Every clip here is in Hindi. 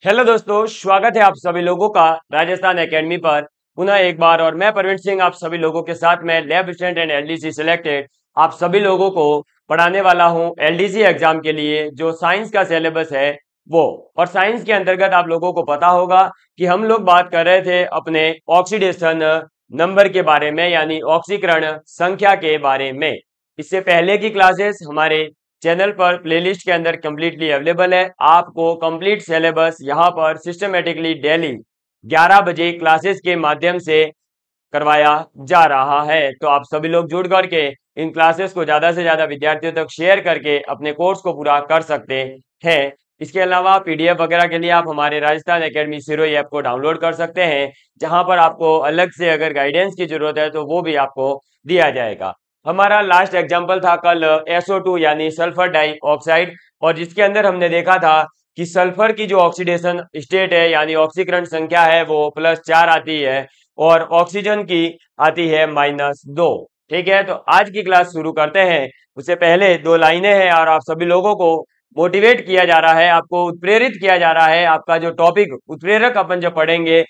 हेलो दोस्तों, स्वागत है आप सभी लोगों का राजस्थान एकेडमी पर पुनः एक बार। और मैं प्रवीण सिंह आप सभी लोगों के साथ में lab assistant and LDC selected आप सभी लोगों को पढ़ाने वाला हूं एलडीसी एग्जाम के लिए जो साइंस का सिलेबस है वो। और साइंस के अंतर्गत आप लोगों को पता होगा कि हम लोग बात कर रहे थे अपने ऑक्सीडेशन नंबर के बारे में, यानी ऑक्सीकरण संख्या के बारे में। इससे पहले की क्लासेस हमारे चैनल पर प्लेलिस्ट के अंदर कंप्लीटली अवेलेबल है। आपको कंप्लीट सिलेबस यहाँ पर सिस्टमेटिकली डेली 11 बजे क्लासेस के माध्यम से करवाया जा रहा है। तो आप सभी लोग जुड़ करके इन क्लासेस को ज्यादा से ज्यादा विद्यार्थियों तक शेयर करके अपने कोर्स को पूरा कर सकते हैं। इसके अलावा पीडीएफ वगैरह के लिए आप हमारे राजस्थान एकेडमी सिरोही ऐप को डाउनलोड कर सकते हैं, जहां पर आपको अलग से अगर गाइडेंस की जरूरत है तो वो भी आपको दिया जाएगा। हमारा लास्ट एग्जाम्पल था कल SO2 यानी सल्फर डाई ऑक्साइड, और जिसके अंदर हमने देखा था कि सल्फर की जो ऑक्सीडेशन स्टेट है यानी ऑक्सीकरण संख्या है वो +4 आती है और ऑक्सीजन की आती है -2। ठीक है, तो आज की क्लास शुरू करते हैं। उससे पहले दो लाइनें हैं और आप सभी लोगों को मोटिवेट किया जा रहा है, आपको उत्प्रेरित किया जा रहा है। आपका जो टॉपिक उत्प्रेरक अपन जब पढ़ेंगे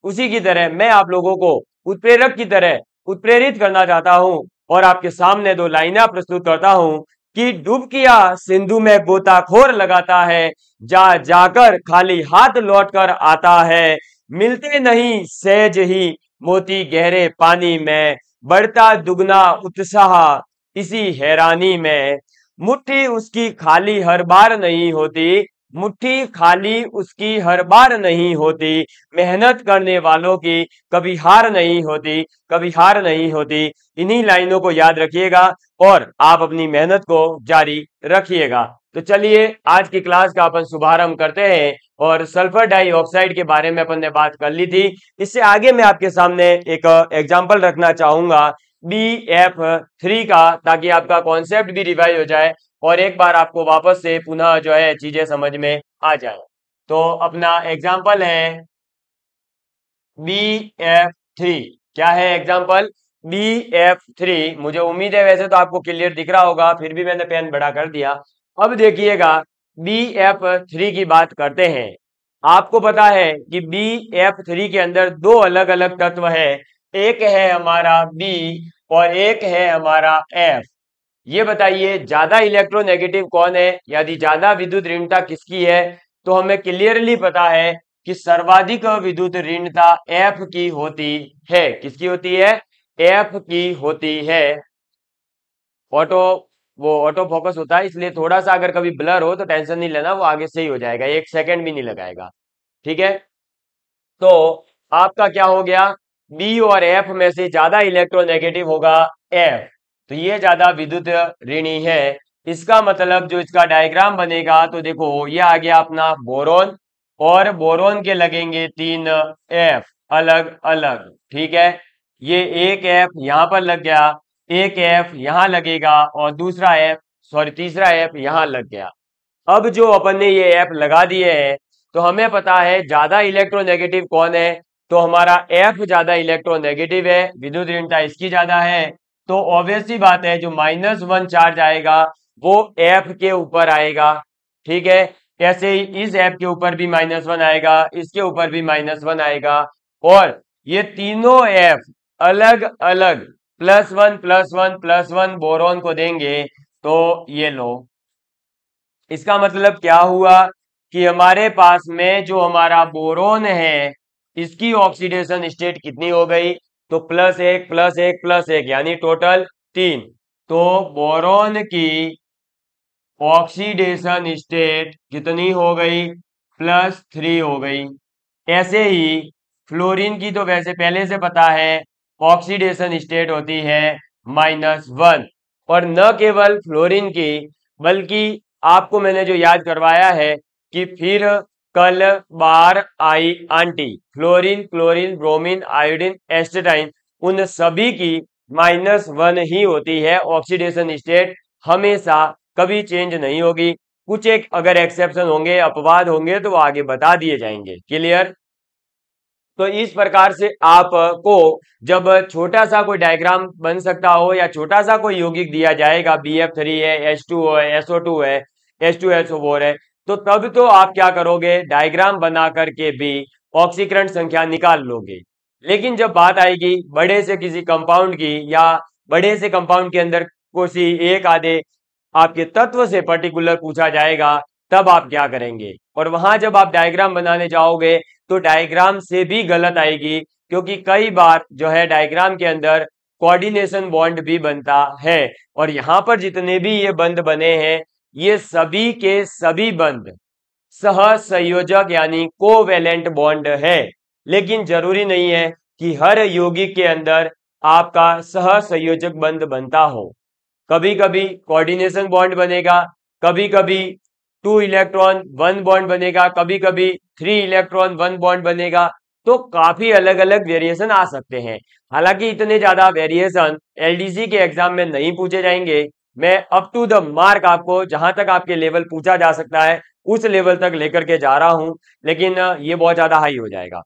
उसी की तरह मैं आप लोगों को उत्प्रेरक की तरह उत्प्रेरित करना चाहता हूं और आपके सामने दो लाइनें प्रस्तुत करता हूं कि डुबकिया सिंधु में गोताखोर लगाता है, जा जाकर खाली हाथ लौट कर आता है, मिलते नहीं सहज ही मोती गहरे पानी में, बढ़ता दुगना उत्साह इसी हैरानी में, मुट्ठी उसकी खाली हर बार नहीं होती, मुट्ठी खाली उसकी हर बार नहीं होती, मेहनत करने वालों की कभी हार नहीं होती, कभी हार नहीं होती। इन्हीं लाइनों को याद रखिएगा और आप अपनी मेहनत को जारी रखिएगा। तो चलिए आज की क्लास का अपन शुभारंभ करते हैं। और सल्फर डाइऑक्साइड के बारे में अपन ने बात कर ली थी। इससे आगे मैं आपके सामने एक एग्जाम्पल रखना चाहूंगा BF3 का, ताकि आपका कॉन्सेप्ट भी रिवाइज हो जाए और एक बार आपको वापस से पुनः जो है चीजें समझ में आ जाए। तो अपना एग्जाम्पल है BF3। क्या है एग्जाम्पल? BF3। मुझे उम्मीद है वैसे तो आपको क्लियर दिख रहा होगा, फिर भी मैंने पेन बड़ा कर दिया। अब देखिएगा BF3 की बात करते हैं। आपको पता है कि BF3 के अंदर दो अलग अलग तत्व है, एक है हमारा B और एक है हमारा F। ये बताइए ज्यादा इलेक्ट्रोनेगेटिव कौन है, यदि ज्यादा विद्युत ऋणता किसकी है? तो हमें क्लियरली पता है कि सर्वाधिक विद्युत ऋणता F की होती है। किसकी होती है? F की होती है। ऑटो फोकस होता है, इसलिए थोड़ा सा अगर कभी ब्लर हो तो टेंशन नहीं लेना, वो आगे से ही हो जाएगा, 1 सेकंड भी नहीं लगाएगा। ठीक है, तो आपका क्या हो गया? B और F में से ज्यादा इलेक्ट्रोनेगेटिव होगा F, तो ये ज्यादा विद्युत ऋणी है। इसका मतलब जो इसका डायग्राम बनेगा तो देखो ये आ गया अपना बोरोन, और बोरोन के लगेंगे 3 F अलग अलग। ठीक है, ये एक F यहां पर लग गया, एक F यहां लगेगा और तीसरा F यहां लग गया। अब जो अपन ने ये F लगा दिए हैं तो हमें पता है ज्यादा इलेक्ट्रोनेगेटिव कौन है, तो हमारा F ज्यादा इलेक्ट्रोनेगेटिव है, विद्युत ऋणता इसकी ज्यादा है। तो ऑब्वियस सी बात है जो -1 चार्ज आएगा वो F के ऊपर आएगा। ठीक है, ऐसे ही इस F के ऊपर भी -1 आएगा, इसके ऊपर भी -1 आएगा, और ये तीनों F अलग अलग +1 +1 +1 बोरोन को देंगे। तो ये लो, इसका मतलब क्या हुआ कि हमारे पास में जो हमारा बोरोन है इसकी ऑक्सीडेशन स्टेट कितनी हो गई? तो +1 +1 +1 यानी टोटल 3। तो बोरोन की ऑक्सीडेशन स्टेट कितनी हो गई? +3 हो गई। ऐसे ही फ्लोरीन की तो वैसे पहले से पता है ऑक्सीडेशन स्टेट होती है -1। और न केवल फ्लोरीन की, बल्कि आपको मैंने जो याद करवाया है कि फिर कल बार आई आंटी, fluorine chlorine bromine iodine astatine, उन सभी की -1 ही होती है ऑक्सीडेशन स्टेट, हमेशा कभी चेंज नहीं होगी। कुछ एक अगर एक्सेप्शन होंगे, अपवाद होंगे तो वो आगे बता दिए जाएंगे। क्लियर? तो इस प्रकार से आपको जब छोटा सा कोई डायग्राम बन सकता हो या छोटा सा कोई यौगिक दिया जाएगा, BF3 है, H2 है, SO2 है, H2SO4 है, तो तब तो आप क्या करोगे, डायग्राम बना करके भी ऑक्सीकरण संख्या निकाल लोगे। लेकिन जब बात आएगी बड़े से किसी कंपाउंड की, या बड़े से कंपाउंड के अंदर किसी एक आधे आपके तत्व से पर्टिकुलर पूछा जाएगा, तब आप क्या करेंगे। और वहां जब आप डायग्राम बनाने जाओगे तो डायग्राम से भी गलत आएगी, क्योंकि कई बार जो है डायग्राम के अंदर कोऑर्डिनेशन बॉन्ड भी बनता है। और यहां पर जितने भी ये बंध बने हैं, ये सभी के सभी बंध सह संयोजक यानी कोवेलेंट बॉन्ड है। लेकिन जरूरी नहीं है कि हर यौगिक के अंदर आपका सह संयोजक बंध बनता हो। कभी कभी कोऑर्डिनेशन बॉन्ड बनेगा, कभी कभी 2 इलेक्ट्रॉन 1 बॉन्ड बनेगा, कभी कभी 3 इलेक्ट्रॉन 1 बॉन्ड बनेगा। तो काफी अलग अलग वेरिएशन आ सकते हैं। हालांकि इतने ज्यादा वेरिएशन एलडीसी के एग्जाम में नहीं पूछे जाएंगे। मैं अप टू द मार्क आपको जहां तक आपके लेवल पूछा जा सकता है उस लेवल तक लेकर के जा रहा हूं, लेकिन ये बहुत ज्यादा हाई हो जाएगा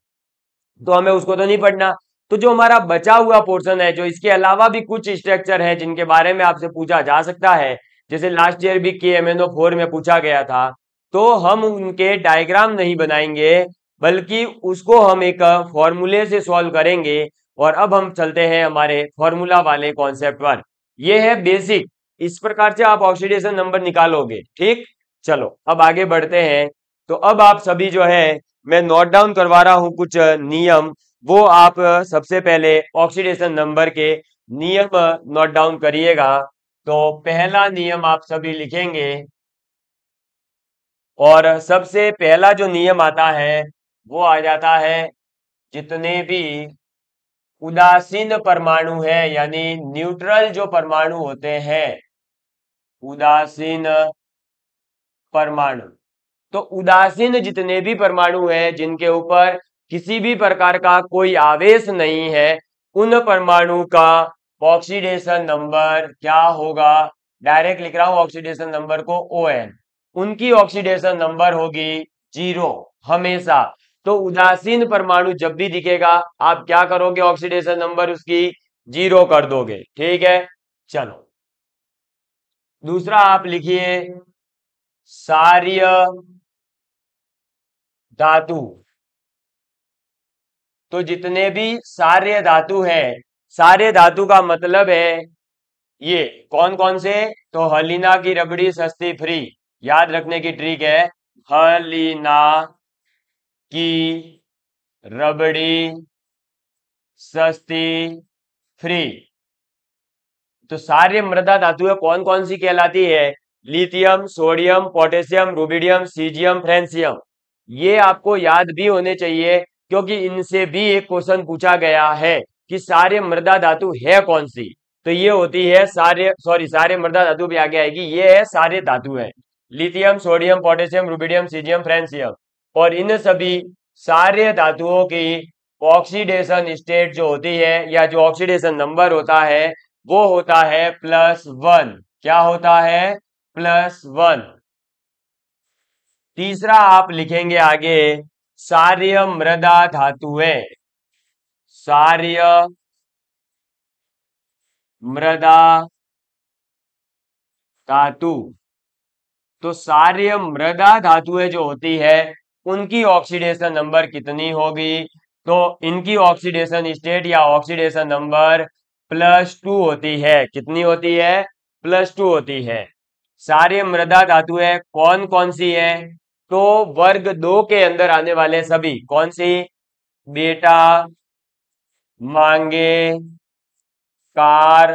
तो हमें उसको तो नहीं पढ़ना। तो जो हमारा बचा हुआ पोर्शन है, जो इसके अलावा भी कुछ स्ट्रक्चर है जिनके बारे में आपसे पूछा जा सकता है, जैसे लास्ट ईयर भी KMnO4 में पूछा गया था, तो हम उनके डायग्राम नहीं बनाएंगे, बल्कि उसको हम एक फॉर्मूले से सॉल्व करेंगे। और अब हम चलते हैं हमारे फॉर्मूला वाले कॉन्सेप्ट पर। यह है बेसिक, इस प्रकार से आप ऑक्सीडेशन नंबर निकालोगे। ठीक, चलो अब आगे बढ़ते हैं। तो अब आप सभी जो है, मैं नोट डाउन करवा रहा हूं कुछ नियम, वो आप सबसे पहले ऑक्सीडेशन नंबर के नियम नोट डाउन करिएगा। तो पहला नियम आप सभी लिखेंगे, और सबसे पहला जो नियम आता है वो आ जाता है, जितने भी उदासीन परमाणु है यानी न्यूट्रल जो परमाणु होते हैं, उदासीन परमाणु, तो उदासीन जितने भी परमाणु हैं जिनके ऊपर किसी भी प्रकार का कोई आवेश नहीं है, उन परमाणु का ऑक्सीडेशन नंबर क्या होगा। डायरेक्ट लिख रहा हूं ऑक्सीडेशन नंबर को ON, उनकी ऑक्सीडेशन नंबर होगी 0 हमेशा। तो उदासीन परमाणु जब भी दिखेगा आप क्या करोगे, ऑक्सीडेशन नंबर उसकी 0 कर दोगे। ठीक है, चलो दूसरा आप लिखिए सार्य धातु। तो जितने भी सार्य धातु है, सार्य धातु का मतलब है ये कौन कौन से, तो हलीना की रबड़ी सस्ती फ्री, याद रखने की ट्रिक है, हलीना की रबड़ी सस्ती फ्री। तो सार्य मृदा धातुएं कौन कौन सी कहलाती है, lithium, sodium, potassium, rubidium, caesium, francium. ये आपको याद भी होने चाहिए, क्योंकि इनसे भी एक क्वेश्चन पूछा गया है कि सार्य मृदा धातु है कौन सी। तो ये होती है सार्य मृदा धातु भी आगे आएगी, ये है सार्य धातु है, lithium, sodium, potassium, rubidium, caesium, francium. और इन सभी सार्य धातुओं की ऑक्सीडेशन स्टेट जो होती है, या जो ऑक्सीडेशन नंबर होता है, वो होता है +1। क्या होता है, +1। तीसरा आप लिखेंगे आगे सार्य मृदा धातुएं, सार्य मृदा धातु। तो सार्य मृदा धातुएं जो होती है उनकी ऑक्सीडेशन नंबर कितनी होगी, तो इनकी ऑक्सीडेशन स्टेट या ऑक्सीडेशन नंबर +2 होती है। कितनी होती है, +2 होती है। सार्य मृदा धातुएं कौन कौन सी है, तो वर्ग 2 के अंदर आने वाले सभी, कौन सी, बेटा, मांगे, कार,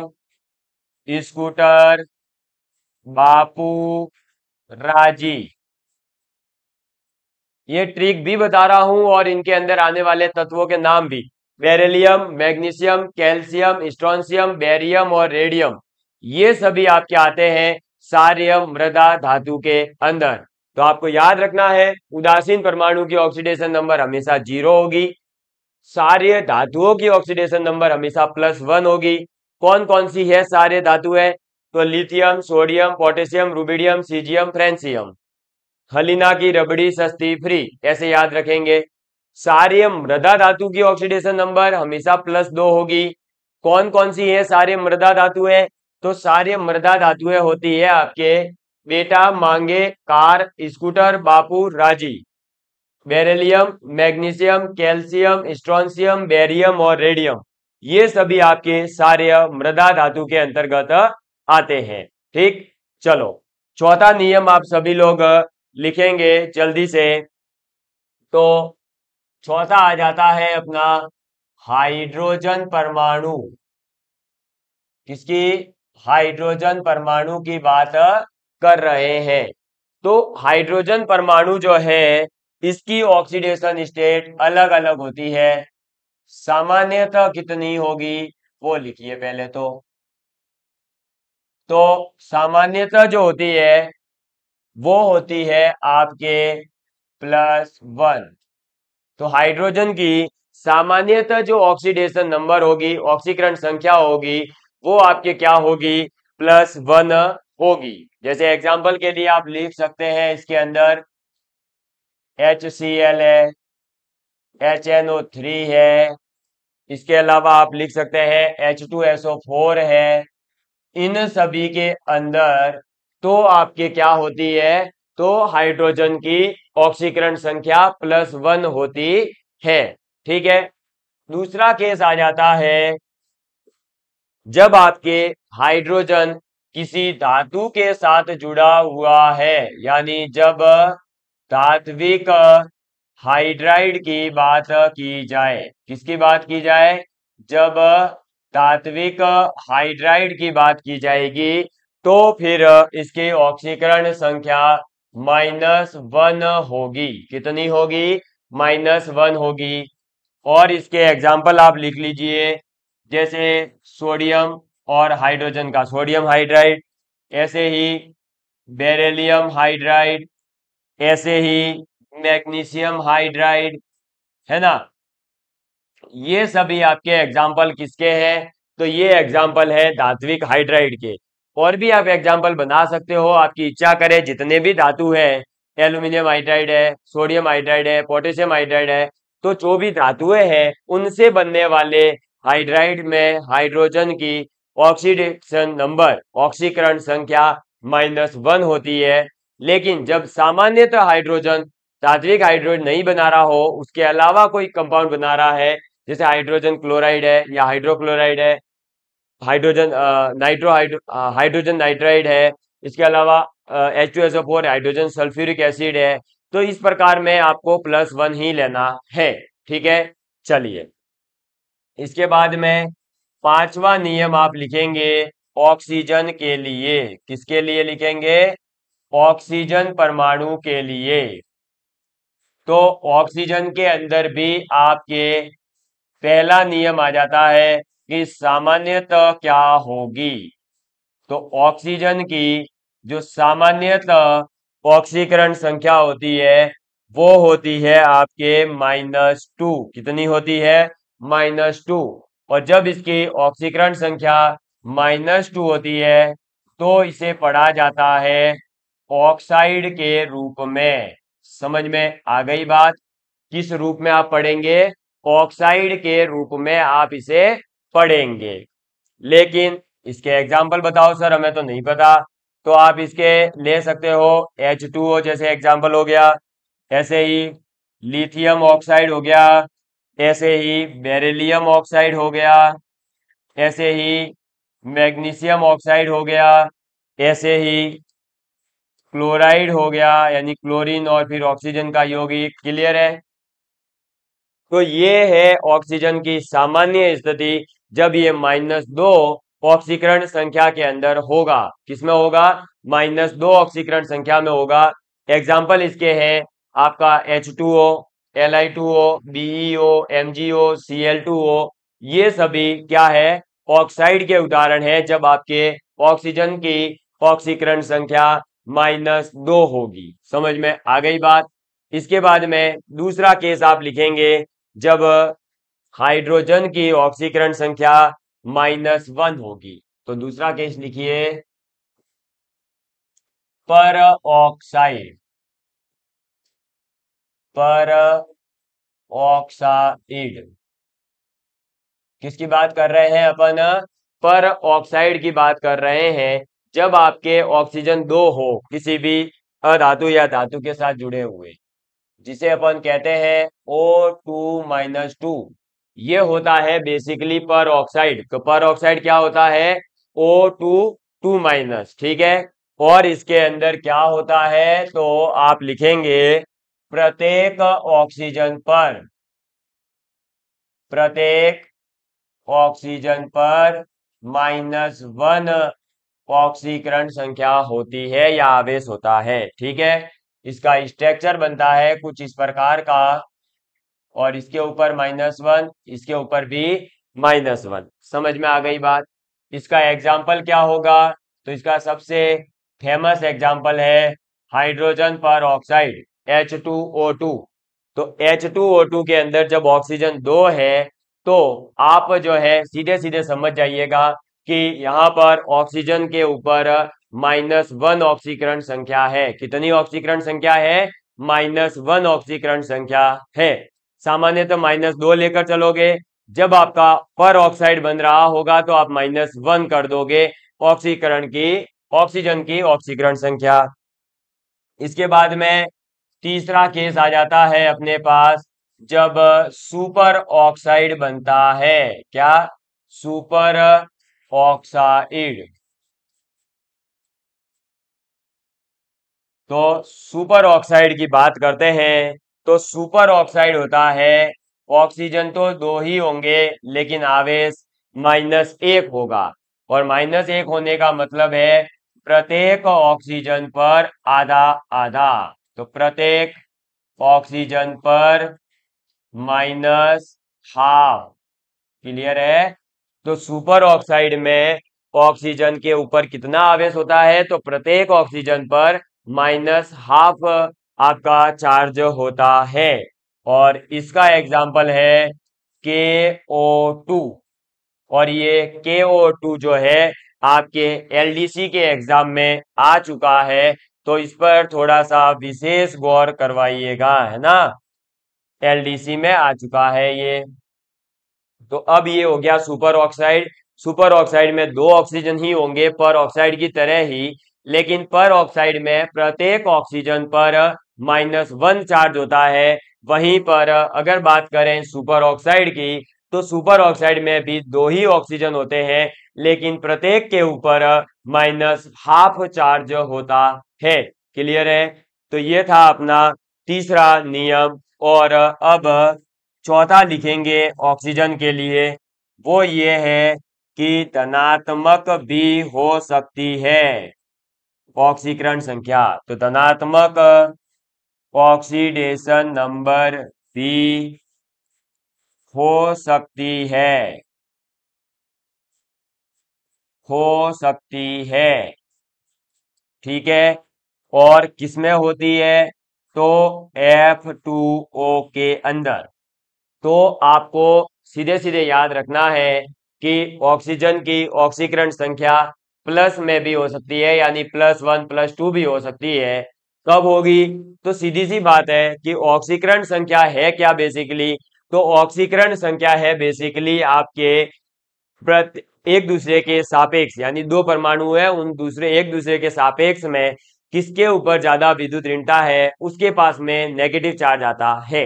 स्कूटर, बापू, राजी। ये ट्रिक भी बता रहा हूं और इनके अंदर आने वाले तत्वों के नाम भी, beryllium, magnesium, calcium, strontium, barium और रेडियम, ये सभी आपके आते हैं सार्य मृदा धातु के अंदर। तो आपको याद रखना है उदासीन परमाणु की ऑक्सीडेशन नंबर हमेशा 0 होगी, सार्य धातुओं की ऑक्सीडेशन नंबर हमेशा +1 होगी। कौन कौन सी है सार्य धातुएं, तो lithium, sodium, potassium, rubidium, caesium, francium. हलीना की रबड़ी सस्ती फ्री, कैसे याद रखेंगे, सार्य मृदा धातु की ऑक्सीडेशन नंबर हमेशा +2 होगी। कौन कौन सी है सार्य मृदा धातुएं, तो सार्य मृदा धातुएं होती है आपके बेटा मांगे कार स्कूटर बापू राजी। Beryllium, magnesium, calcium, strontium, barium और रेडियम, ये सभी आपके सारे मृदा धातु के अंतर्गत आते हैं। ठीक, चलो चौथा नियम आप सभी लोग लिखेंगे जल्दी से। तो चौथा आ जाता है अपना हाइड्रोजन परमाणु। किसकी? हाइड्रोजन परमाणु की बात कर रहे हैं। तो हाइड्रोजन परमाणु जो है इसकी ऑक्सीडेशन स्टेट अलग अलग होती है। सामान्यतः कितनी होगी वो लिखिए पहले तो सामान्यतः जो होती है वो होती है आपके +1। तो हाइड्रोजन की सामान्यतः जो ऑक्सीडेशन नंबर होगी, ऑक्सीकरण संख्या होगी, वो आपके क्या होगी? +1 होगी। जैसे एग्जांपल के लिए आप लिख सकते हैं इसके अंदर HCl है, HNO3 है, इसके अलावा आप लिख सकते हैं H2SO4 है। इन सभी के अंदर तो आपके क्या होती है? तो हाइड्रोजन की ऑक्सीकरण संख्या +1 होती है। ठीक है, दूसरा केस आ जाता है जब आपके हाइड्रोजन किसी धातु के साथ जुड़ा हुआ है, यानी जब धात्विक हाइड्राइड की बात की जाए। किसकी बात की जाए? जब धात्विक हाइड्राइड की बात की जाएगी तो फिर इसकी ऑक्सीकरण संख्या -1 होगी। कितनी होगी? -1 होगी। और इसके एग्जाम्पल आप लिख लीजिए, जैसे सोडियम और हाइड्रोजन का सोडियम हाइड्राइड, ऐसे ही बेरिलियम हाइड्राइड, ऐसे ही मैग्नीशियम हाइड्राइड, है ना। ये सभी आपके एग्जाम्पल किसके हैं? तो ये एग्जाम्पल है धात्विक हाइड्राइड के। और भी आप एग्जाम्पल बना सकते हो, आपकी इच्छा करे जितने भी धातु है, एल्यूमिनियम हाइड्राइड है, सोडियम हाइड्राइड है, पोटेशियम हाइड्राइड है, तो जो भी धातुएं हैं उनसे बनने वाले हाइड्राइड में हाइड्रोजन की ऑक्सीडेशन नंबर, ऑक्सीकरण संख्या -1 होती है। लेकिन जब सामान्यतः हाइड्रोजन धात्विक हाइड्रोजन नहीं बना रहा हो, उसके अलावा कोई कंपाउंड बना रहा है, जैसे हाइड्रोजन क्लोराइड है या हाइड्रोक्लोराइड है, हाइड्रोजन हाइड्रोजन नाइट्राइड है, इसके अलावा H2SO4 हाइड्रोजन सल्फ्यूरिक एसिड है, तो इस प्रकार में आपको +1 ही लेना है। ठीक है, चलिए इसके बाद में पांचवा नियम आप लिखेंगे ऑक्सीजन के लिए। किसके लिए लिखेंगे? ऑक्सीजन परमाणु के लिए। तो ऑक्सीजन के अंदर भी आपके पहला नियम आ जाता है कि सामान्यतः क्या होगी। तो ऑक्सीजन की जो सामान्यतः ऑक्सीकरण संख्या होती है वो होती है आपके -2। कितनी होती है? -2। और जब इसकी ऑक्सीकरण संख्या -2 होती है तो इसे पढ़ा जाता है ऑक्साइड के रूप में। समझ में आ गई बात? किस रूप में आप पढ़ेंगे? ऑक्साइड के रूप में आप इसे पढ़ेंगे। लेकिन इसके एग्जाम्पल बताओ सर, हमें तो नहीं पता। तो आप इसके ले सकते हो H2O जैसे एग्जाम्पल हो गया, ऐसे ही लिथियम ऑक्साइड हो गया, ऐसे ही बेरिलियम ऑक्साइड हो गया, ऐसे ही मैग्नीशियम ऑक्साइड हो गया, ऐसे ही क्लोराइड हो गया, यानी क्लोरीन और फिर ऑक्सीजन का यौगिक। क्लियर है? तो ये है ऑक्सीजन की सामान्य स्थिति जब ये -2 ऑक्सीकरण संख्या के अंदर होगा। किसमें होगा? -2 ऑक्सीकरण संख्या में होगा। एग्जाम्पल इसके हैं आपका H2O, Li2O, BeO, MgO, Cl2O, ये सभी क्या है? ऑक्साइड के उदाहरण है जब आपके ऑक्सीजन की ऑक्सीकरण संख्या -2 होगी। समझ में आ गई बात? इसके बाद में दूसरा केस आप लिखेंगे जब हाइड्रोजन की ऑक्सीकरण संख्या -1 होगी। तो दूसरा केस लिखिए पर ऑक्साइड। पर ऑक्साइड किसकी बात कर रहे हैं अपन? पर ऑक्साइड की बात कर रहे हैं जब आपके ऑक्सीजन 2 हो किसी भी अधातु या धातु के साथ जुड़े हुए, जिसे अपन कहते हैं O2-2। ये होता है बेसिकली पर ऑक्साइड। तो पर ऑक्साइड क्या होता है? O2-2-। ठीक है। और इसके अंदर क्या होता है? तो आप लिखेंगे प्रत्येक ऑक्सीजन पर -1 ऑक्सीकरण संख्या होती है या आवेश होता है। ठीक है। इसका स्ट्रक्चर बनता है कुछ इस प्रकार का, और इसके ऊपर -1, इसके ऊपर भी -1। समझ में आ गई बात? इसका एग्जाम्पल क्या होगा? तो इसका सबसे फेमस एग्जाम्पल है हाइड्रोजन पर ऑक्साइड H2O2। तो H2O2 के अंदर जब ऑक्सीजन 2 है तो आप जो है सीधे सीधे समझ जाइएगा कि यहाँ पर ऑक्सीजन के ऊपर -1 ऑक्सीकरण संख्या है। कितनी ऑक्सीकरण संख्या है? -1 ऑक्सीकरण संख्या है। सामान्यतः -2 लेकर चलोगे, जब आपका पर ऑक्साइड बन रहा होगा तो आप -1 कर दोगे ऑक्सीजन की ऑक्सीकरण संख्या। इसके बाद में तीसरा केस आ जाता है अपने पास, जब सुपर ऑक्साइड बनता है। क्या? Super oxide. तो सुपर ऑक्साइड की बात करते हैं। तो सुपर ऑक्साइड होता है, ऑक्सीजन तो 2 ही होंगे लेकिन आवेश -1 होगा। और -1 होने का मतलब है प्रत्येक ऑक्सीजन पर आधा आधा। तो प्रत्येक ऑक्सीजन पर -12। क्लियर है? तो सुपर ऑक्साइड में ऑक्सीजन के ऊपर कितना आवेश होता है? तो प्रत्येक ऑक्सीजन पर -12 आपका चार्ज होता है। और इसका एग्जाम्पल है KO2। और ये KO2 जो है आपके LDC के एग्जाम में आ चुका है, तो इस पर थोड़ा सा विशेष गौर करवाइएगा, है ना। LDC में आ चुका है ये। तो अब ये हो गया सुपर ऑक्साइड। सुपर ऑक्साइड में 2 ऑक्सीजन ही होंगे पर ऑक्साइड की तरह ही, लेकिन पर ऑक्साइड में प्रत्येक ऑक्सीजन पर -1 चार्ज होता है। वहीं पर अगर बात करें सुपर ऑक्साइड की, तो सुपर ऑक्साइड में भी 2 ही ऑक्सीजन होते हैं लेकिन प्रत्येक के ऊपर -12 चार्ज होता है। क्लियर है? तो ये था अपना तीसरा नियम। और अब चौथा लिखेंगे ऑक्सीजन के लिए, वो ये है कि धनात्मक भी हो सकती है ऑक्सीकरण संख्या। तो धनात्मक ऑक्सीडेशन नंबर भी हो सकती है, हो सकती है। ठीक है। और किसमें होती है? तो F2O के अंदर। तो आपको सीधे सीधे याद रखना है कि ऑक्सीजन की ऑक्सीकरण संख्या प्लस में भी हो सकती है, यानी +1 +2 भी हो सकती है। कब होगी? तो सीधी सी बात है कि ऑक्सीकरण संख्या है क्या बेसिकली? तो ऑक्सीकरण संख्या है बेसिकली आपके प्रति एक दूसरे के सापेक्ष, यानी 2 परमाणु है, उन दूसरे एक दूसरे के सापेक्ष में किसके ऊपर ज्यादा विद्युत ऋणता है उसके पास में नेगेटिव चार्ज आता है।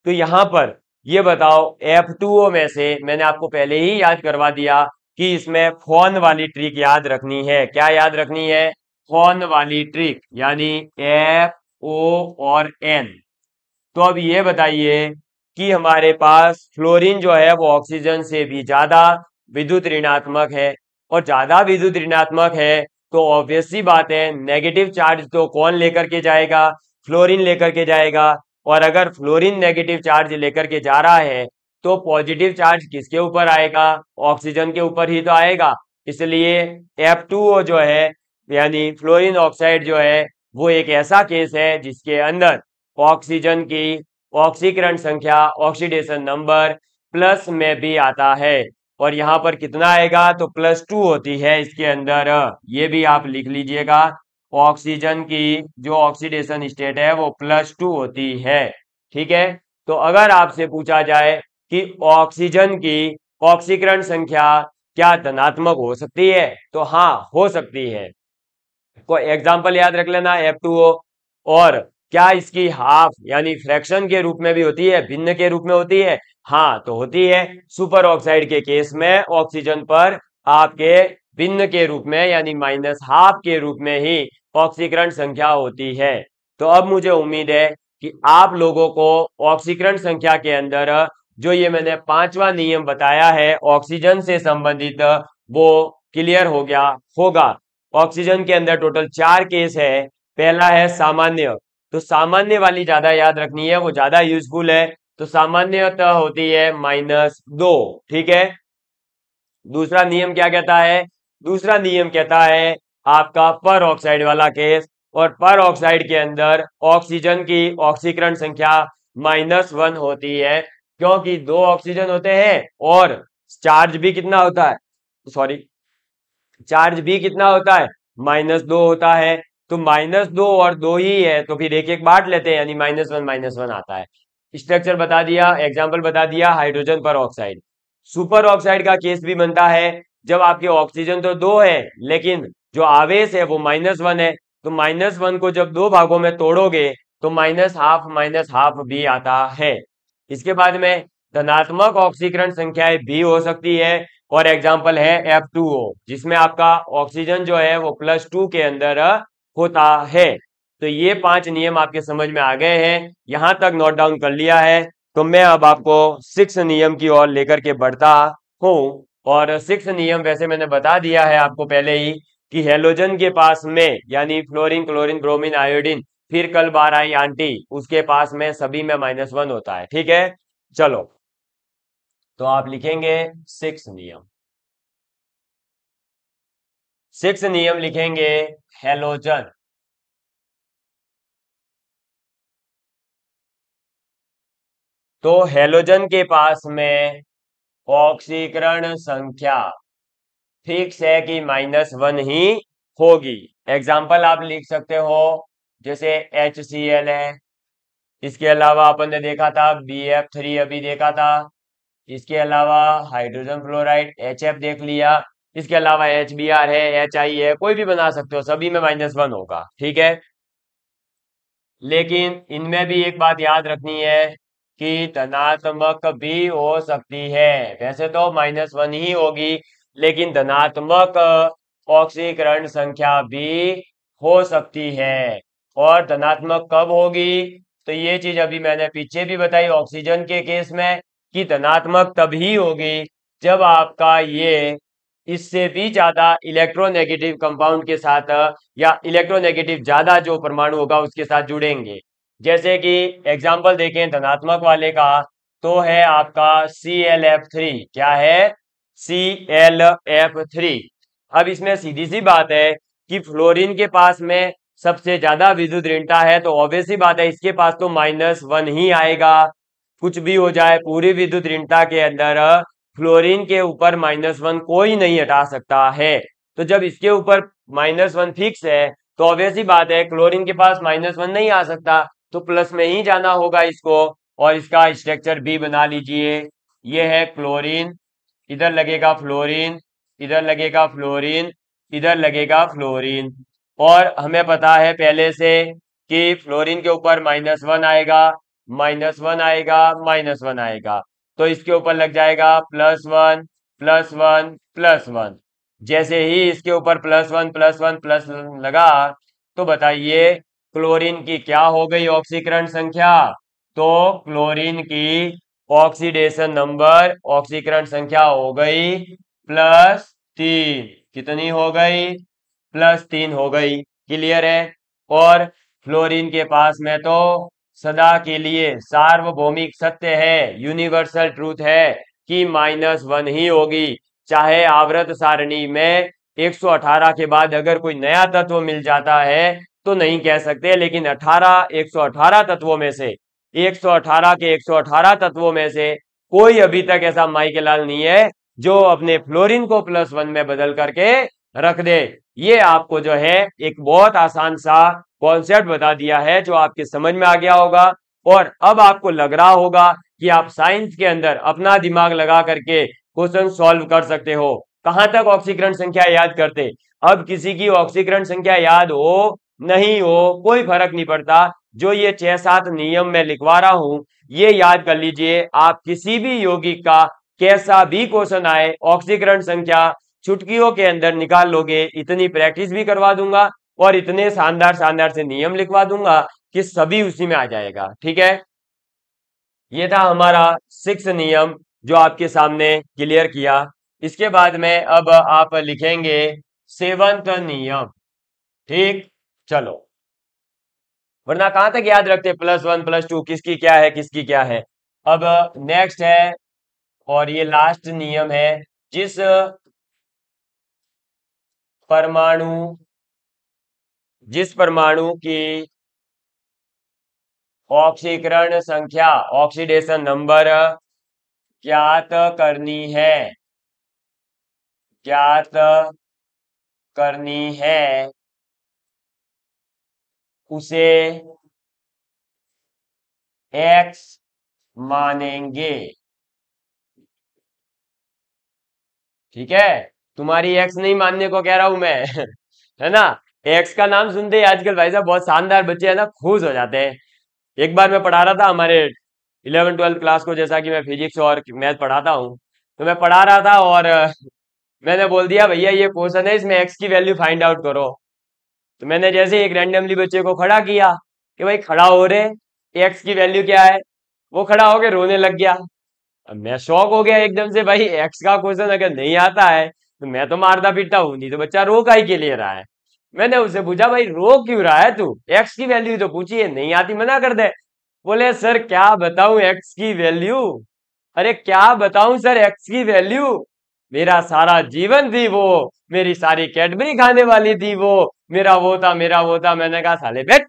तो यहां पर ये बताओ F2O में से मैंने आपको पहले ही याद करवा दिया कि इसमें फोन वाली ट्रिक याद रखनी है। क्या याद रखनी है? फोन वाली ट्रिक, यानी FO और N। तो अब ये बताइए कि हमारे पास फ्लोरीन जो है वो ऑक्सीजन से भी ज्यादा विद्युत ऋणात्मक है, और ज्यादा विद्युत ऋणात्मक है तो ऑब्वियस सी बात है नेगेटिव चार्ज तो कौन लेकर के जाएगा? फ्लोरीन लेकर के जाएगा। और अगर फ्लोरीन नेगेटिव चार्ज लेकर के जा रहा है तो पॉजिटिव चार्ज किसके ऊपर आएगा? ऑक्सीजन के ऊपर ही तो आएगा। इसलिए F2O जो है यानी फ्लोरीन ऑक्साइड जो है वो एक ऐसा केस है जिसके अंदर ऑक्सीजन की ऑक्सीकरण संख्या ऑक्सीडेशन नंबर प्लस में भी आता है। और यहाँ पर कितना आएगा? तो +2 होती है इसके अंदर। ये भी आप लिख लीजिएगा, ऑक्सीजन की जो ऑक्सीडेशन स्टेट है वो +2 होती है। ठीक है। तो अगर आपसे पूछा जाए कि ऑक्सीजन की ऑक्सीकरण संख्या क्या धनात्मक हो सकती है, तो हाँ, हो सकती है। कोई एग्जाम्पल याद रख लेना F2O। और क्या इसकी हाफ यानी फ्रैक्शन के रूप में भी होती है, भिन्न के रूप में होती है? हाँ, तो होती है। सुपर ऑक्साइड के केस में ऑक्सीजन पर आपके भिन्न के रूप में यानी माइनस हाफ के रूप में ही ऑक्सीकरण संख्या होती है। तो अब मुझे उम्मीद है कि आप लोगों को ऑक्सीकरण संख्या के अंदर जो ये मैंने पांचवा नियम बताया है ऑक्सीजन से संबंधित, वो क्लियर हो गया होगा। ऑक्सीजन के अंदर टोटल 4 केस है। पहला है सामान्य, तो सामान्य वाली ज्यादा याद रखनी है, वो ज्यादा यूजफुल है। तो सामान्यतः होती है -2, ठीक है। दूसरा नियम क्या कहता है? दूसरा नियम कहता है आपका पर ऑक्साइड वाला केस, और पर ऑक्साइड के अंदर ऑक्सीजन की ऑक्सीकरण संख्या -1 होती है, क्योंकि 2 ऑक्सीजन होते हैं और चार्ज भी कितना होता है, सॉरी, चार्ज भी कितना होता है, -2 होता है। तो -2 और 2 ही है, तो फिर एक एक बांट लेते हैं, यानी -1 आता है। स्ट्रक्चर बता दिया, एग्जाम्पल बता दिया, हाइड्रोजन पर ऑक्साइड। सुपर ऑक्साइड का केस भी बनता है जब आपके ऑक्सीजन तो 2 है लेकिन जो आवेश है वो -1 है। तो -1 को जब 2 भागों में तोड़ोगे तो -हाफ भी आता है। इसके बाद में धनात्मक ऑक्सीकरण संख्याएं भी हो सकती है, और एग्जाम्पल है F2O, जिसमें आपका ऑक्सीजन जो है वो +2 के अंदर होता है। तो ये 5 नियम आपके समझ में आ गए हैं, यहां तक नोट डाउन कर लिया है। तो मैं अब आपको 6 नियम की ओर लेकर के बढ़ता हूं। और 6 नियम वैसे मैंने बता दिया है आपको पहले ही कि हेलोजन के पास में यानी फ्लोरीन, क्लोरीन, ब्रोमीन, आयोडीन, फिर कल बार आई आंटी, उसके पास में सभी में -1 होता है, ठीक है। चलो, तो आप लिखेंगे 6 नियम। 6 नियम लिखेंगे हेलोजन। तो हेलोजन के पास में ऑक्सीकरण संख्या फिक्स है कि -1 ही होगी। एग्जाम्पल आप लिख सकते हो, जैसे HCl है, इसके अलावा अपन ने देखा था BF3 अभी देखा था, इसके अलावा हाइड्रोजन फ्लोराइड HF देख लिया, इसके अलावा HBr है, HI है, कोई भी बना सकते हो, सभी में -1 होगा, ठीक है। लेकिन इनमें भी एक बात याद रखनी है कि धनात्मक भी हो सकती है। वैसे तो -1 ही होगी, लेकिन धनात्मक ऑक्सीकरण संख्या भी हो सकती है। और धनात्मक कब होगी? तो ये चीज अभी मैंने पीछे भी बताई ऑक्सीजन के केस में कि धनात्मक तभी होगी जब आपका ये इससे भी ज्यादा इलेक्ट्रोनेगेटिव कंपाउंड के साथ या इलेक्ट्रोनेगेटिव ज्यादा जो परमाणु होगा उसके साथ जुड़ेंगे। जैसे कि एग्जाम्पल देखें धनात्मक वाले का, तो है आपका ClF3। क्या है? ClF3। अब इसमें सीधी सी बात है कि फ्लोरीन के पास में सबसे ज्यादा विद्युत ऋणता है, तो ऑब्वियस सी बात है इसके पास तो -1 ही आएगा। कुछ भी हो जाए, पूरी विद्युत ऋणता के अंदर फ्लोरीन के ऊपर -1 कोई नहीं हटा सकता है। तो जब इसके ऊपर -1 फिक्स है, तो ऑब्वियस ही बात है क्लोरीन के पास -1 नहीं आ सकता, तो प्लस में ही जाना होगा इसको। और इसका स्ट्रक्चर भी बना लीजिए, ये है क्लोरीन, इधर लगेगा फ्लोरीन, इधर लगेगा फ्लोरीन, इधर लगेगा फ्लोरीन। और हमें पता है पहले से कि फ्लोरीन के ऊपर -1 आएगा, -1 आएगा, -1 आएगा, तो इसके ऊपर लग जाएगा +1 +1 +1। जैसे ही इसके ऊपर +1 +1 +1 लगा, तो बताइए क्लोरीन की क्या हो गई ऑक्सीकरण संख्या? तो क्लोरीन की ऑक्सीडेशन नंबर, ऑक्सीकरण संख्या हो गई +3। कितनी हो गई? +3 हो गई। क्लियर है। और फ्लोरीन के पास में तो सदा के लिए सार्वभौमिक सत्य है, यूनिवर्सल ट्रूथ है कि -1 ही होगी। चाहे आवर्त सारणी में 118 के बाद अगर कोई नया तत्व मिल जाता है तो नहीं कह सकते, लेकिन 118 तत्वों में से 118 के 118 तत्वों में से कोई अभी तक ऐसा माइकेलाल नहीं है जो अपने फ्लोरीन को +1 में बदल करके रख दे। ये आपको जो है एक बहुत आसान सा कॉन्सेप्ट बता दिया है जो आपके समझ में आ गया होगा। और अब आपको लग रहा होगा कि आप साइंस के अंदर अपना दिमाग लगा करके क्वेश्चन सॉल्व कर सकते हो। कहां तक ऑक्सीकरण संख्या याद करते? अब किसी की ऑक्सीकरण संख्या याद हो नहीं हो कोई फर्क नहीं पड़ता, जो ये 6-7 नियम मैं लिखवा रहा हूं ये याद कर लीजिए। आप किसी भी यौगिक का कैसा भी क्वेश्चन आए ऑक्सीकरण संख्या चुटकियों के अंदर निकाल लोगे। इतनी प्रैक्टिस भी करवा दूंगा और इतने शानदार शानदार से नियम लिखवा दूंगा कि सभी उसी में आ जाएगा। ठीक है, ये था हमारा 6 नियम जो आपके सामने क्लियर किया। इसके बाद में अब आप लिखेंगे 7वां नियम। ठीक, चलो, वरना कहां तक याद रखते +1 +2 किसकी क्या है किसकी क्या है। अब नेक्स्ट है और ये लास्ट नियम है, जिस परमाणु की ऑक्सीकरण संख्या ऑक्सीडेशन नंबर ज्ञात करनी है उसे X मानेंगे। ठीक है, तुम्हारी X नहीं मानने को कह रहा हूं मैं है ना। X का नाम सुनते ही आजकल भाई साहब बहुत शानदार बच्चे है ना खुश हो जाते हैं। एक बार मैं पढ़ा रहा था हमारे 11-12 क्लास को, जैसा कि मैं फिजिक्स और मैथ पढ़ाता हूँ, तो मैं पढ़ा रहा था और मैंने बोल दिया भैया ये क्वेश्चन है इसमें X की वैल्यू फाइंड आउट करो। तो मैंने जैसे एक रैंडमली बच्चे को खड़ा किया कि भाई खड़ा हो रहे, X की वैल्यू क्या है, वो खड़ा होके रोने लग गया। अब मैं शॉक हो गया एकदम से, भाई X का क्वेश्चन अगर नहीं आता है तो मैं तो मारता पीटता हूं नहीं, तो बच्चा रो का ही के लिए रहा है। मैंने उससे पूछा भाई रो क्यों रहा है तू, X की वैल्यू तो पूछी है, नहीं आती मना कर दे। बोले सर क्या बताऊं X की वैल्यू, अरे क्या बताऊं सर X की वैल्यू, मेरा सारा जीवन थी वो, मेरी सारी कैडबरी खाने वाली थी वो, मेरा वो था। मैंने कहा साले बैठ।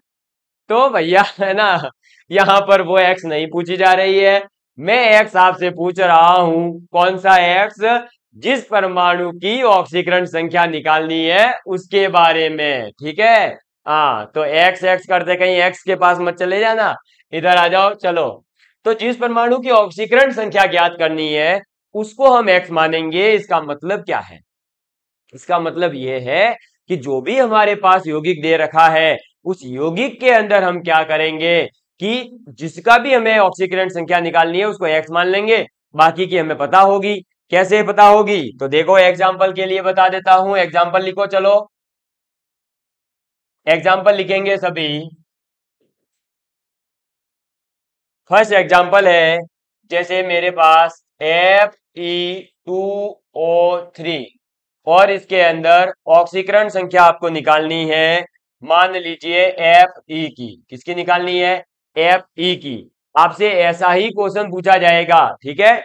तो भैया है ना, यहाँ पर वो एक्स नहीं पूछी जा रही है, मैं एक्स आपसे पूछ रहा हूं कौन सा एक्स, जिस परमाणु की ऑक्सीकरण संख्या निकालनी है उसके बारे में। ठीक है, हाँ, तो एक्स एक्स करते कहीं एक्स के पास मत चले जाना, इधर आ जाओ। चलो, तो जिस परमाणु की ऑक्सीकरण संख्या ज्ञात करनी है उसको हम एक्स मानेंगे। इसका मतलब क्या है, इसका मतलब यह है कि जो भी हमारे पास यौगिक दे रखा है उस यौगिक के अंदर हम क्या करेंगे कि जिसका भी हमें ऑक्सीकरण संख्या निकालनी है उसको एक्स मान लेंगे, बाकी की हमें पता होगी। कैसे पता होगी, तो देखो एग्जाम्पल के लिए बता देता हूं, एग्जाम्पल लिखो। चलो एग्जाम्पल लिखेंगे सभी। फर्स्ट एग्जाम्पल है, जैसे मेरे पास Fe2O3 और इसके अंदर ऑक्सीकरण संख्या आपको निकालनी है, मान लीजिए Fe की। किसकी निकालनी है, Fe की। आपसे ऐसा ही क्वेश्चन पूछा जाएगा। ठीक है,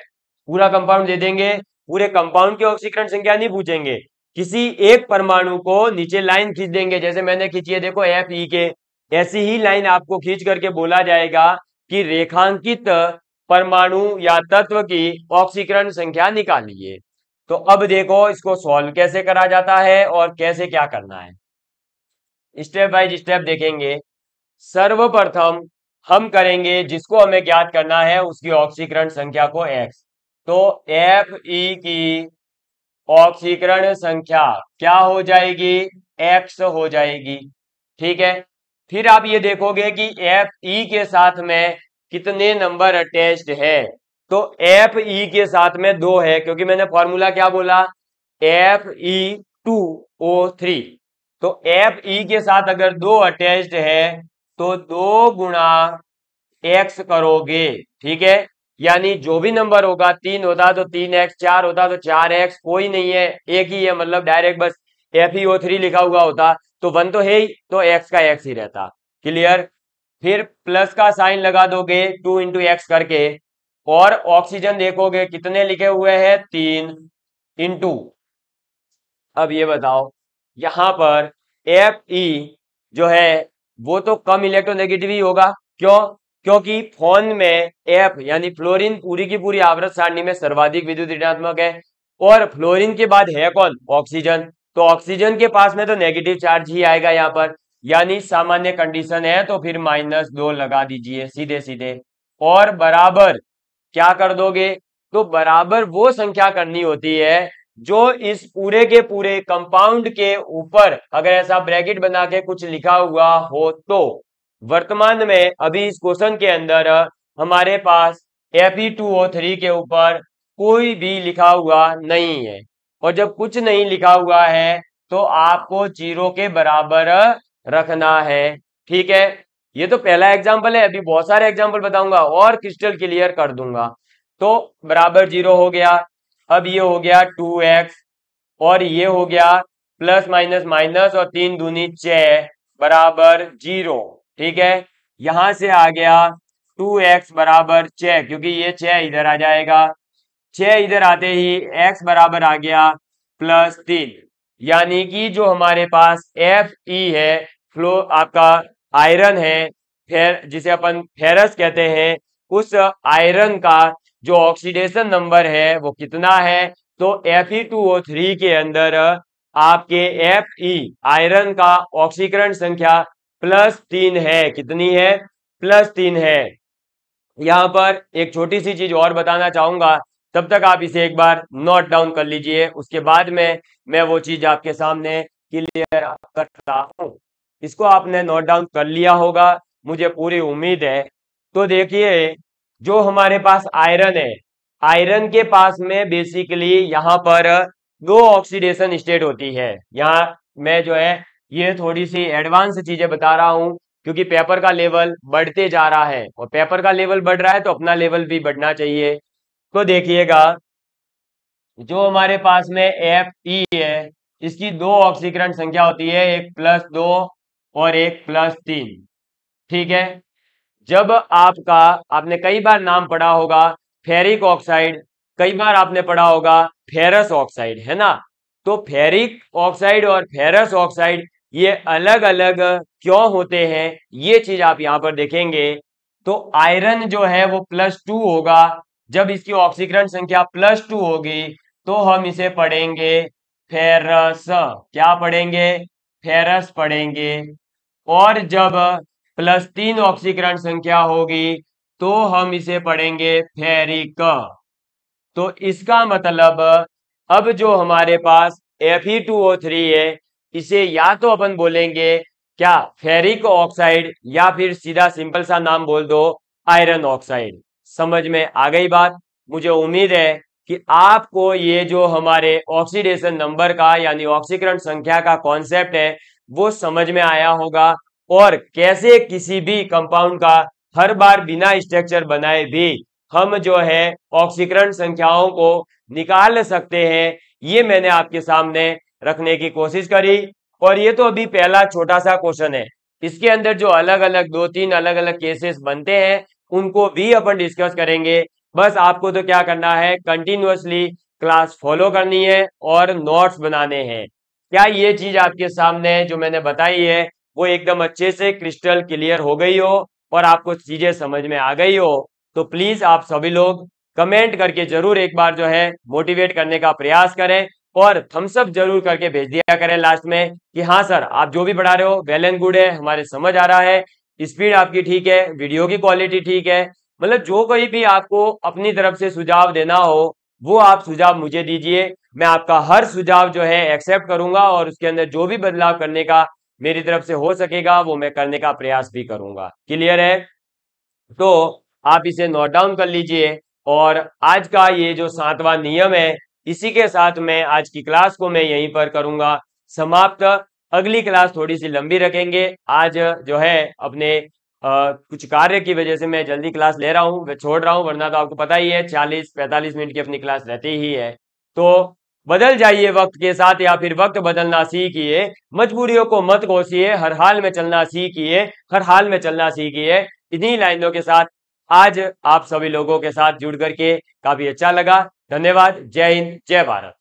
पूरा कंपाउंड दे देंगे, पूरे कंपाउंड की ऑक्सीकरण संख्या नहीं पूछेंगे, किसी एक परमाणु को नीचे लाइन खींच देंगे, जैसे मैंने खींची है देखो Fe के, ऐसी ही लाइन आपको खींच करके बोला जाएगा कि रेखांकित परमाणु या तत्व की ऑक्सीकरण संख्या निकालिए। तो अब देखो इसको सॉल्व कैसे करा जाता है और कैसे क्या करना है, स्टेप बाय स्टेप देखेंगे। सर्वप्रथम हम करेंगे जिसको हमें ज्ञात करना है उसकी ऑक्सीकरण संख्या को x, तो Fe की ऑक्सीकरण संख्या क्या हो जाएगी, x हो जाएगी। ठीक है, फिर आप ये देखोगे कि Fe के साथ में कितने नंबर अटैच्ड है, तो Fe के साथ में 2 है, क्योंकि मैंने फॉर्मूला क्या बोला, Fe2O3। तो Fe के साथ अगर 2 अटैच्ड है तो 2 गुणा x करोगे। ठीक है, यानी जो भी नंबर होगा, 3 होता तो 3x, 4 होता तो 4x, कोई नहीं है एक ही है, मतलब डायरेक्ट बस FeO3 लिखा हुआ होता तो 1 तो है ही, तो x का x ही रहता। क्लियर, फिर प्लस का साइन लगा दोगे 2 इंटू एक्स करके, और ऑक्सीजन देखोगे कितने लिखे हुए हैं, 3 इंटू। अब ये बताओ यहां पर Fe जो है वो तो कम इलेक्ट्रोनेगेटिव ही होगा, क्यों, क्योंकि फोन में F यानी फ्लोरीन पूरी की पूरी आवर्त सारणी में सर्वाधिक विद्युत ऋणात्मक है, और फ्लोरीन के बाद है कौन, ऑक्सीजन, तो ऑक्सीजन के पास में तो नेगेटिव चार्ज ही आएगा यहाँ पर, यानी सामान्य कंडीशन है, तो फिर -2 लगा दीजिए सीधे सीधे, और बराबर क्या कर दोगे, तो बराबर वो संख्या करनी होती है जो इस पूरे के पूरे कंपाउंड के ऊपर अगर ऐसा ब्रैकेट बना के कुछ लिखा हुआ हो तो वर्तमान में अभी इस क्वेश्चन के अंदर हमारे पास Fe2O3 के ऊपर कोई भी लिखा हुआ नहीं है, और जब कुछ नहीं लिखा हुआ है तो आपको 0 के बराबर रखना है। ठीक है, ये तो पहला एग्जांपल है, अभी बहुत सारे एग्जांपल बताऊंगा और क्रिस्टल क्लियर कर दूंगा। तो बराबर 0 हो गया, अब ये हो गया 2x और ये हो गया प्लस माइनस माइनस और 3 दूनी 6 बराबर 0। ठीक है, यहां से आ गया 2x बराबर 6, क्योंकि ये 6 इधर आ जाएगा, 6 इधर आते ही x बराबर आ गया प्लस 3, यानी कि जो हमारे पास Fe है, फ्लो आपका आयरन है, फिर जिसे अपन फेरस कहते हैं, उस आयरन का जो ऑक्सीडेशन नंबर है वो कितना है, तो Fe2O3 के अंदर आपके Fe आयरन का ऑक्सीकरण संख्या +3 है। कितनी है? +3 है। यहां पर एक छोटी सी चीज और बताना चाहूंगा, तब तक आप इसे एक बार नोट डाउन कर लीजिए, उसके बाद में मैं वो चीज आपके सामने क्लियर करता हूं। इसको आपने नोट डाउन कर लिया होगा, मुझे पूरी उम्मीद है। तो देखिए, जो हमारे पास आयरन है, आयरन के पास में बेसिकली यहाँ पर 2 ऑक्सीडेशन स्टेट होती है। यहाँ मैं जो है ये थोड़ी सी एडवांस चीजें बता रहा हूँ, क्योंकि पेपर का लेवल बढ़ते जा रहा है, और पेपर का लेवल बढ़ रहा है तो अपना लेवल भी बढ़ना चाहिए। तो देखिएगा, जो हमारे पास में Fe है, इसकी 2 ऑक्सीकरण संख्या होती है, एक +2 और एक +3। ठीक है, जब आपने कई बार नाम पढ़ा होगा फेरिक ऑक्साइड, कई बार आपने पढ़ा होगा फेरस ऑक्साइड, है ना। तो फेरिक ऑक्साइड और फेरस ऑक्साइड ये अलग अलग क्यों होते हैं, ये चीज आप यहां पर देखेंगे। तो आयरन जो है वो +2 होगा, जब इसकी ऑक्सीकरण संख्या +2 होगी तो हम इसे पढ़ेंगे फेरस। क्या पढ़ेंगे? फेरस पढ़ेंगे। और जब +3 ऑक्सीकरण संख्या होगी तो हम इसे पढ़ेंगे फेरिक। तो इसका मतलब अब जो हमारे पास Fe2O3 है, इसे या तो अपन बोलेंगे क्या, फेरिक ऑक्साइड, या फिर सीधा सिंपल सा नाम बोल दो आयरन ऑक्साइड। समझ में आ गई बात? मुझे उम्मीद है कि आपको ये जो हमारे ऑक्सीडेशन नंबर का यानी ऑक्सीकरण संख्या का कॉन्सेप्ट है वो समझ में आया होगा, और कैसे किसी भी कंपाउंड का हर बार बिना स्ट्रक्चर बनाए भी हम जो है ऑक्सीकरण संख्याओं को निकाल सकते हैं, ये मैंने आपके सामने रखने की कोशिश करी। और ये तो अभी पहला छोटा सा क्वेश्चन है, इसके अंदर जो अलग अलग 2-3 अलग अलग केसेस बनते हैं उनको भी अपन डिस्कस करेंगे। बस आपको तो क्या करना है, कंटिन्यूअसली क्लास फॉलो करनी है और नोट्स बनाने हैं। क्या ये चीज आपके सामने जो मैंने बताई है वो एकदम अच्छे से क्रिस्टल क्लियर हो गई हो और आपको चीजें समझ में आ गई हो, तो प्लीज आप सभी लोग कमेंट करके जरूर एक बार जो है मोटिवेट करने का प्रयास करें, और थम्स अप जरूर करके भेज दिया करें लास्ट में कि हाँ सर, आप जो भी पढ़ा रहे हो वेल एंड गुड है, हमारे समझ आ रहा है, स्पीड आपकी ठीक है, वीडियो की क्वालिटी ठीक है। मतलब जो कोई भी आपको अपनी तरफ से सुझाव देना हो वो आप सुझाव मुझे दीजिए, मैं आपका हर सुझाव जो है एक्सेप्ट करूंगा, और उसके अंदर जो भी बदलाव करने का मेरी तरफ से हो सकेगा वो मैं करने का प्रयास भी करूंगा। क्लियर है? तो आप इसे नोट डाउन कर लीजिए, और आज का ये जो 7वां नियम है, इसी के साथ मैं आज की क्लास को मैं यहीं पर करूंगा समाप्त। अगली क्लास थोड़ी सी लंबी रखेंगे, आज जो है अपने कुछ कार्य की वजह से मैं जल्दी क्लास ले रहा हूँ, मैं छोड़ रहा हूँ, वरना तो आपको पता ही है 40-45 मिनट की अपनी क्लास रहती ही है। तो बदल जाइए वक्त के साथ, या फिर वक्त बदलना सीखिए, मजबूरियों को मत कोसिए, हर हाल में चलना सीखिए, हर हाल में चलना सीखिए। इन्हीं लाइनों के साथ आज आप सभी लोगों के साथ जुड़ करके काफी अच्छा लगा। धन्यवाद। जय हिंद, जय भारत।